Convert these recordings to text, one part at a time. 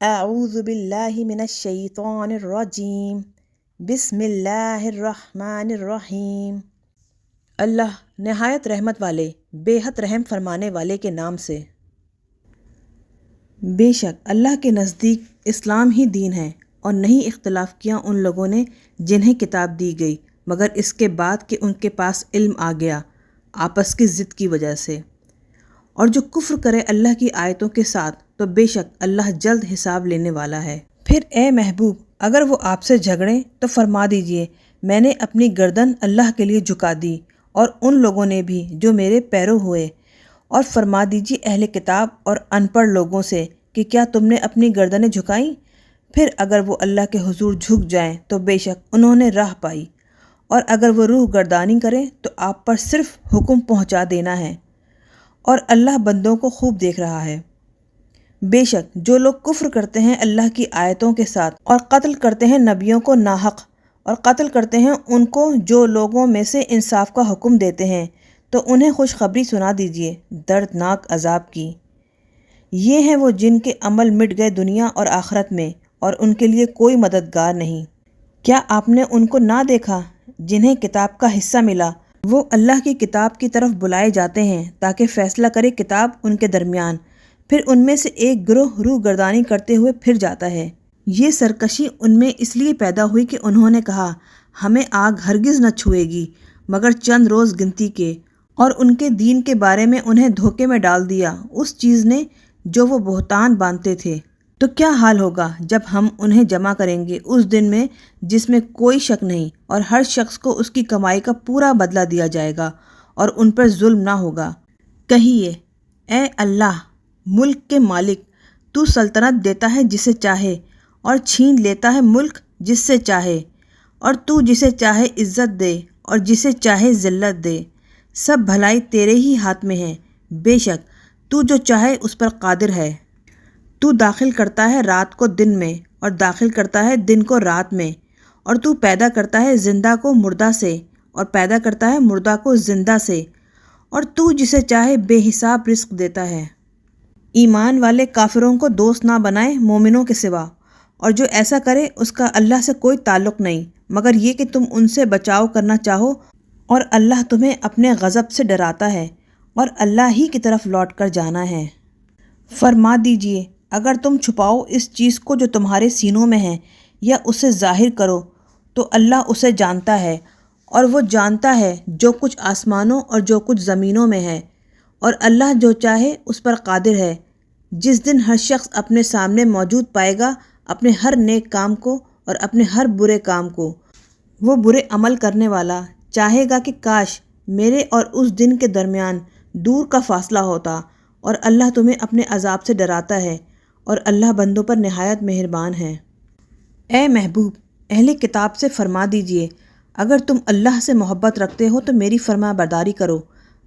اعوذ باللہ من الشیطان الرجیم بسم اللہ الرحمن الرحیم۔ اللہ نہایت رحمت والے بے حد رحم فرمانے والے کے نام سے۔ بے شک اللہ کے نزدیک اسلام ہی دین ہے، اور نہیں اختلاف کیا ان لوگوں نے جنہیں کتاب دی گئی مگر اس کے بعد کہ ان کے پاس علم آ گیا آپس کی ضد کی وجہ سے۔ اور جو کفر کرے اللہ کی آیتوں کے ساتھ تو بے شک اللہ جلد حساب لینے والا ہے۔ پھر اے محبوب اگر وہ آپ سے جھگڑیں تو فرما دیجئے میں نے اپنی گردن اللہ کے لیے جھکا دی اور ان لوگوں نے بھی جو میرے پیرو ہوئے، اور فرما دیجئے اہل کتاب اور ان پڑھ لوگوں سے کہ کیا تم نے اپنی گردنیں جھکائیں؟ پھر اگر وہ اللہ کے حضور جھک جائیں تو بے شک انہوں نے راہ پائی، اور اگر وہ روح گردانی کریں تو آپ پر صرف حکم پہنچا دینا ہے، اور اللہ بندوں کو خوب دیکھ رہا ہے۔ بے شک جو لوگ کفر کرتے ہیں اللہ کی آیتوں کے ساتھ اور قتل کرتے ہیں نبیوں کو ناحق، اور قتل کرتے ہیں ان کو جو لوگوں میں سے انصاف کا حکم دیتے ہیں، تو انہیں خوشخبری سنا دیجئے دردناک عذاب کی۔ یہ ہیں وہ جن کے عمل مٹ گئے دنیا اور آخرت میں، اور ان کے لیے کوئی مددگار نہیں۔ کیا آپ نے ان کو نہ دیکھا جنہیں کتاب کا حصہ ملا؟ وہ اللہ کی کتاب کی طرف بلائے جاتے ہیں تاکہ فیصلہ کرے کتاب ان کے درمیان، پھر ان میں سے ایک گروہ روح گردانی کرتے ہوئے پھر جاتا ہے۔ یہ سرکشی ان میں اس لیے پیدا ہوئی کہ انہوں نے کہا ہمیں آگ ہرگز نہ چھوئے گی مگر چند روز گنتی کے، اور ان کے دین کے بارے میں انہیں دھوکے میں ڈال دیا اس چیز نے جو وہ بہتان باندھتے تھے۔ تو کیا حال ہوگا جب ہم انہیں جمع کریں گے اس دن میں جس میں کوئی شک نہیں، اور ہر شخص کو اس کی کمائی کا پورا بدلہ دیا جائے گا اور ان پر ظلم نہ ہوگا۔ کہیے اے اللہ ملک کے مالک، تو سلطنت دیتا ہے جسے چاہے اور چھین لیتا ہے ملک جس سے چاہے، اور تو جسے چاہے عزت دے اور جسے چاہے ذلت دے، سب بھلائی تیرے ہی ہاتھ میں ہے، بے شک تو جو چاہے اس پر قادر ہے۔ تو داخل کرتا ہے رات کو دن میں اور داخل کرتا ہے دن کو رات میں، اور تو پیدا کرتا ہے زندہ کو مردہ سے اور پیدا کرتا ہے مردہ کو زندہ سے، اور تو جسے چاہے بے حساب رزق دیتا ہے۔ ایمان والے کافروں کو دوست نہ بنائے مومنوں کے سوا، اور جو ایسا کرے اس کا اللہ سے کوئی تعلق نہیں مگر یہ کہ تم ان سے بچاؤ کرنا چاہو، اور اللہ تمہیں اپنے غضب سے ڈراتا ہے اور اللہ ہی کی طرف لوٹ کر جانا ہے۔ فرما دیجئے اگر تم چھپاؤ اس چیز کو جو تمہارے سینوں میں ہے یا اسے ظاہر کرو تو اللہ اسے جانتا ہے، اور وہ جانتا ہے جو کچھ آسمانوں اور جو کچھ زمینوں میں ہے، اور اللہ جو چاہے اس پر قادر ہے۔ جس دن ہر شخص اپنے سامنے موجود پائے گا اپنے ہر نیک کام کو اور اپنے ہر برے کام کو، وہ برے عمل کرنے والا چاہے گا کہ کاش میرے اور اس دن کے درمیان دور کا فاصلہ ہوتا، اور اللہ تمہیں اپنے عذاب سے ڈراتا ہے، اور اللہ بندوں پر نہایت مہربان ہے۔ اے محبوب اہل کتاب سے فرما دیجئے اگر تم اللہ سے محبت رکھتے ہو تو میری فرما برداری کرو،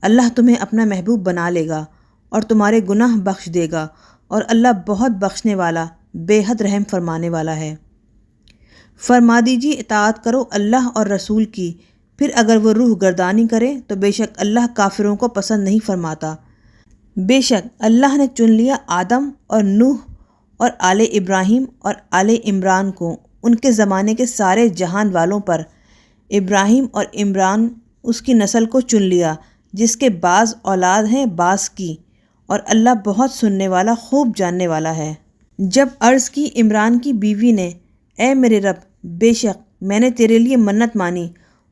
اللہ تمہیں اپنا محبوب بنا لے گا اور تمہارے گناہ بخش دے گا، اور اللہ بہت بخشنے والا بے حد رحم فرمانے والا ہے۔ فرما دیجئے اطاعت کرو اللہ اور رسول کی، پھر اگر وہ روح گردانی کرے تو بے شک اللہ کافروں کو پسند نہیں فرماتا۔ بے شک اللہ نے چن لیا آدم اور نوح اور آل ابراہیم اور آل عمران کو ان کے زمانے کے سارے جہان والوں پر۔ ابراہیم اور عمران اس کی نسل کو چن لیا جس کے بعض اولاد ہیں بعض کی، اور اللہ بہت سننے والا خوب جاننے والا ہے۔ جب عرض کی عمران کی بیوی نے اے میرے رب بے شک میں نے تیرے لیے منت مانی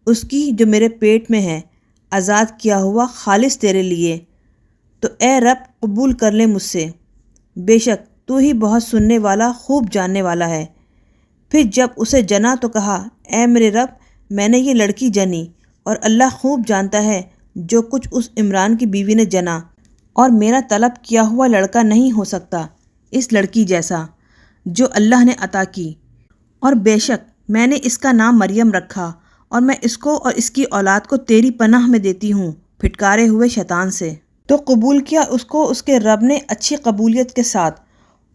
اس کی جو میرے پیٹ میں ہے، آزاد کیا ہوا خالص تیرے لیے، تو اے رب قبول کر لے مجھ سے، بے شک تو ہی بہت سننے والا خوب جاننے والا ہے۔ پھر جب اسے جنا تو کہا اے میرے رب میں نے یہ لڑکی جنی، اور اللہ خوب جانتا ہے جو کچھ اس عمران کی بیوی نے جنا، اور میرا طلب کیا ہوا لڑکا نہیں ہو سکتا اس لڑکی جیسا جو اللہ نے عطا کی، اور بے شک میں نے اس کا نام مریم رکھا، اور میں اس کو اور اس کی اولاد کو تیری پناہ میں دیتی ہوں پھٹکارے ہوئے شیطان سے۔ تو قبول کیا اس کو اس کے رب نے اچھی قبولیت کے ساتھ،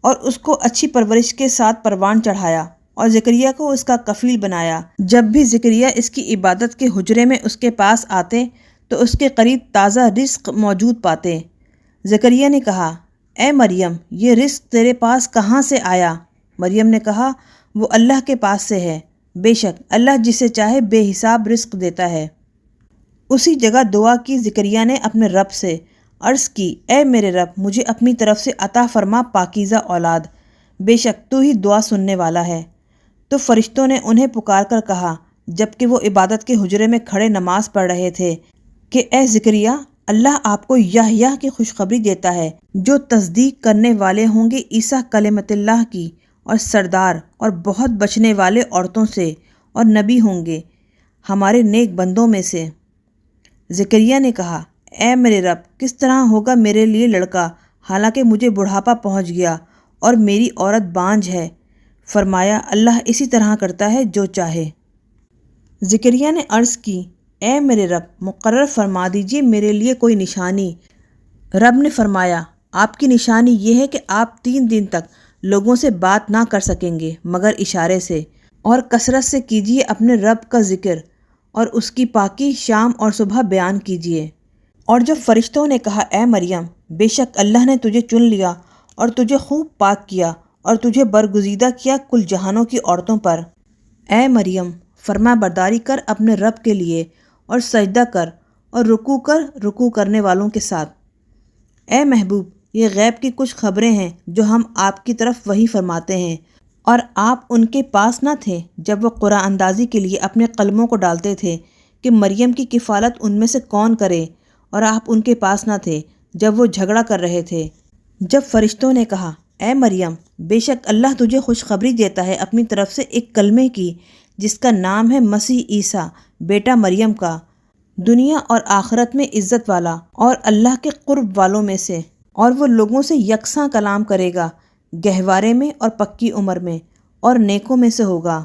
اور اس کو اچھی پرورش کے ساتھ پروان چڑھایا، اور زکریا کو اس کا کفیل بنایا۔ جب بھی زکریا اس کی عبادت کے حجرے میں اس کے پاس آتے تو اس کے قریب تازہ رزق موجود پاتے۔ زکریا نے کہا اے مریم یہ رزق تیرے پاس کہاں سے آیا؟ مریم نے کہا وہ اللہ کے پاس سے ہے، بے شک اللہ جسے چاہے بے حساب رزق دیتا ہے۔ اسی جگہ دعا کی زکریا نے اپنے رب سے، عرض کی اے میرے رب مجھے اپنی طرف سے عطا فرما پاکیزہ اولاد، بے شک تو ہی دعا سننے والا ہے۔ تو فرشتوں نے انہیں پکار کر کہا جبکہ وہ عبادت کے حجرے میں کھڑے نماز پڑھ رہے تھے کہ اے زکریا اللہ آپ کو یحییٰ کی خوشخبری دیتا ہے جو تصدیق کرنے والے ہوں گے عیسیٰ کلمۃ اللہ کی، اور سردار اور بہت بچنے والے عورتوں سے، اور نبی ہوں گے ہمارے نیک بندوں میں سے۔ زکریا نے کہا اے میرے رب کس طرح ہوگا میرے لیے لڑکا حالانکہ مجھے بڑھاپا پہنچ گیا اور میری عورت بانجھ ہے؟ فرمایا اللہ اسی طرح کرتا ہے جو چاہے۔ زکریا نے عرض کی اے میرے رب مقرر فرما دیجئے میرے لیے کوئی نشانی۔ رب نے فرمایا آپ کی نشانی یہ ہے کہ آپ 3 دن تک لوگوں سے بات نہ کر سکیں گے مگر اشارے سے، اور کثرت سے کیجئے اپنے رب کا ذکر اور اس کی پاکی شام اور صبح بیان کیجئے۔ اور جب فرشتوں نے کہا اے مریم بے شک اللہ نے تجھے چن لیا اور تجھے خوب پاک کیا اور تجھے برگزیدہ کیا کل جہانوں کی عورتوں پر، اے مریم فرما برداری کر اپنے رب کے لیے اور سجدہ کر اور رکوع کرنے والوں کے ساتھ۔ اے محبوب یہ غیب کی کچھ خبریں ہیں جو ہم آپ کی طرف وحی فرماتے ہیں، اور آپ ان کے پاس نہ تھے جب وہ قرآن اندازی کے لیے اپنے قلموں کو ڈالتے تھے کہ مریم کی کفالت ان میں سے کون کرے، اور آپ ان کے پاس نہ تھے جب وہ جھگڑا کر رہے تھے۔ جب فرشتوں نے کہا اے مریم بے شک اللہ تجھے خوشخبری دیتا ہے اپنی طرف سے ایک کلمے کی جس کا نام ہے مسیح عیسیٰ بیٹا مریم کا، دنیا اور آخرت میں عزت والا اور اللہ کے قرب والوں میں سے، اور وہ لوگوں سے یکساں کلام کرے گا، گہوارے میں اور پکی عمر میں، اور نیکوں میں سے ہوگا۔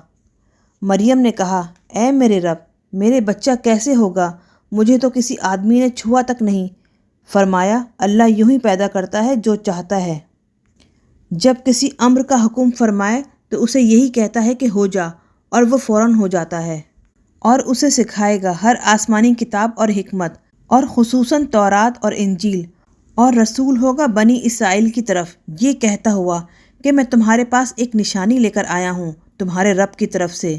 مریم نے کہا اے میرے رب میرے بچہ کیسے ہوگا؟ مجھے تو کسی آدمی نے چھوا تک نہیں۔ فرمایا اللہ یوں ہی پیدا کرتا ہے جو چاہتا ہے۔ جب کسی امر کا حکم فرمائے تو اسے یہی کہتا ہے کہ ہو جا، اور وہ فوراً ہو جاتا ہے۔ اور اسے سکھائے گا ہر آسمانی کتاب اور حکمت، اور خصوصاً تورات اور انجیل، اور رسول ہوگا بنی اسرائیل کی طرف یہ کہتا ہوا کہ میں تمہارے پاس ایک نشانی لے کر آیا ہوں تمہارے رب کی طرف سے،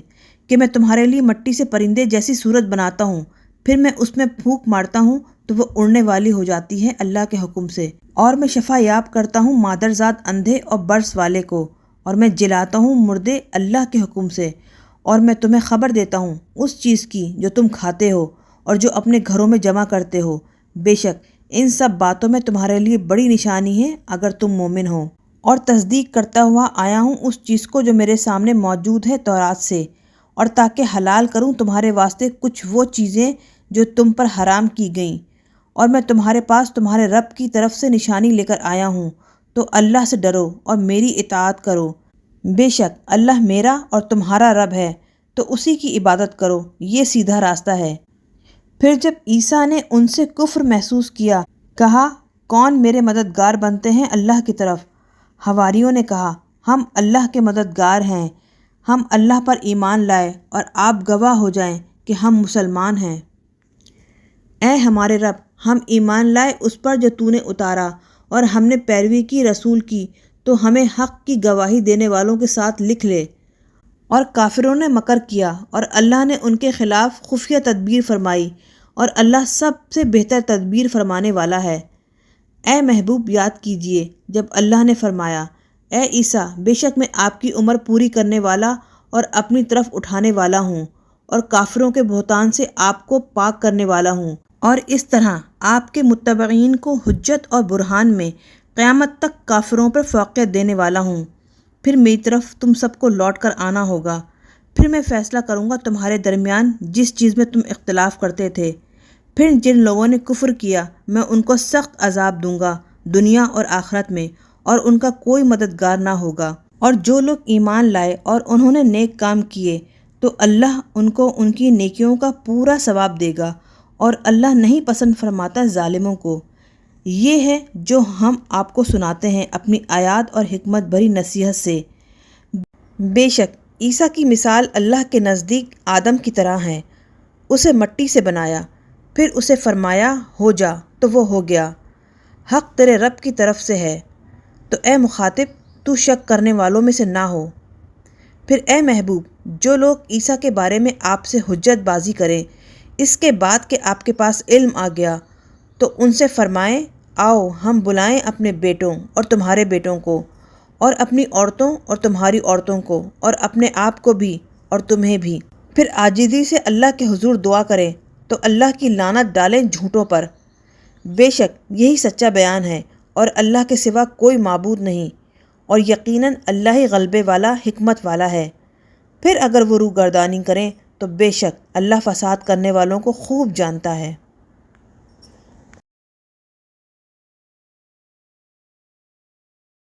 کہ میں تمہارے لیے مٹی سے پرندے جیسی صورت بناتا ہوں، پھر میں اس میں پھونک مارتا ہوں تو وہ اڑنے والی ہو جاتی ہے اللہ کے حکم سے، اور میں شفا یاب کرتا ہوں مادرزاد اندھے اور برس والے کو، اور میں جلاتا ہوں مردے اللہ کے حکم سے، اور میں تمہیں خبر دیتا ہوں اس چیز کی جو تم کھاتے ہو اور جو اپنے گھروں میں جمع کرتے ہو، بے شک ان سب باتوں میں تمہارے لیے بڑی نشانی ہے اگر تم مومن ہو۔ اور تصدیق کرتا ہوا آیا ہوں اس چیز کو جو میرے سامنے موجود ہے تورات سے، اور تاکہ حلال کروں تمہارے واسطے کچھ وہ چیزیں جو تم پر حرام کی گئیں، اور میں تمہارے پاس تمہارے رب کی طرف سے نشانی لے کر آیا ہوں، تو اللہ سے ڈرو اور میری اطاعت کرو، بے شک اللہ میرا اور تمہارا رب ہے، تو اسی کی عبادت کرو، یہ سیدھا راستہ ہے۔ پھر جب عیسیٰ نے ان سے کفر محسوس کیا، کہا کون میرے مددگار بنتے ہیں اللہ کی طرف؟ حواریوں نے کہا ہم اللہ کے مددگار ہیں، ہم اللہ پر ایمان لائے اور آپ گواہ ہو جائیں کہ ہم مسلمان ہیں۔ اے ہمارے رب ہم ایمان لائے اس پر جو تو نے اتارا، اور ہم نے پیروی کی رسول کی، تو ہمیں حق کی گواہی دینے والوں کے ساتھ لکھ لے۔ اور کافروں نے مکر کیا اور اللہ نے ان کے خلاف خفیہ تدبیر فرمائی، اور اللہ سب سے بہتر تدبیر فرمانے والا ہے۔ اے محبوب یاد کیجئے جب اللہ نے فرمایا اے عیسیٰ بے شک میں آپ کی عمر پوری کرنے والا اور اپنی طرف اٹھانے والا ہوں، اور کافروں کے بہتان سے آپ کو پاک کرنے والا ہوں، اور اس طرح آپ کے متبعین کو حجت اور برہان میں قیامت تک کافروں پر فوقیت دینے والا ہوں۔ پھر میری طرف تم سب کو لوٹ کر آنا ہوگا، پھر میں فیصلہ کروں گا تمہارے درمیان جس چیز میں تم اختلاف کرتے تھے۔ پھر جن لوگوں نے کفر کیا میں ان کو سخت عذاب دوں گا دنیا اور آخرت میں، اور ان کا کوئی مددگار نہ ہوگا۔ اور جو لوگ ایمان لائے اور انہوں نے نیک کام کیے تو اللہ ان کو ان کی نیکیوں کا پورا ثواب دے گا، اور اللہ نہیں پسند فرماتا ظالموں کو۔ یہ ہے جو ہم آپ کو سناتے ہیں اپنی آیات اور حکمت بھری نصیحت سے۔ بے شک عیسیٰ کی مثال اللہ کے نزدیک آدم کی طرح ہے، اسے مٹی سے بنایا، پھر اسے فرمایا ہو جا تو وہ ہو گیا۔ حق تیرے رب کی طرف سے ہے، تو اے مخاطب تو شک کرنے والوں میں سے نہ ہو۔ پھر اے محبوب، جو لوگ عیسیٰ کے بارے میں آپ سے حجت بازی کریں اس کے بعد کہ آپ کے پاس علم آ گیا، تو ان سے فرمائیں آؤ ہم بلائیں اپنے بیٹوں اور تمہارے بیٹوں کو، اور اپنی عورتوں اور تمہاری عورتوں کو، اور اپنے آپ کو بھی اور تمہیں بھی۔ پھر عاجزی سے اللہ کے حضور دعا کریں تو اللہ کی لعنت ڈالیں جھوٹوں پر۔ بے شک یہی سچا بیان ہے، اور اللہ کے سوا کوئی معبود نہیں، اور یقیناً اللہ ہی غلبے والا حکمت والا ہے۔ پھر اگر وہ روگردانی کریں تو بے شک اللہ فساد کرنے والوں کو خوب جانتا ہے۔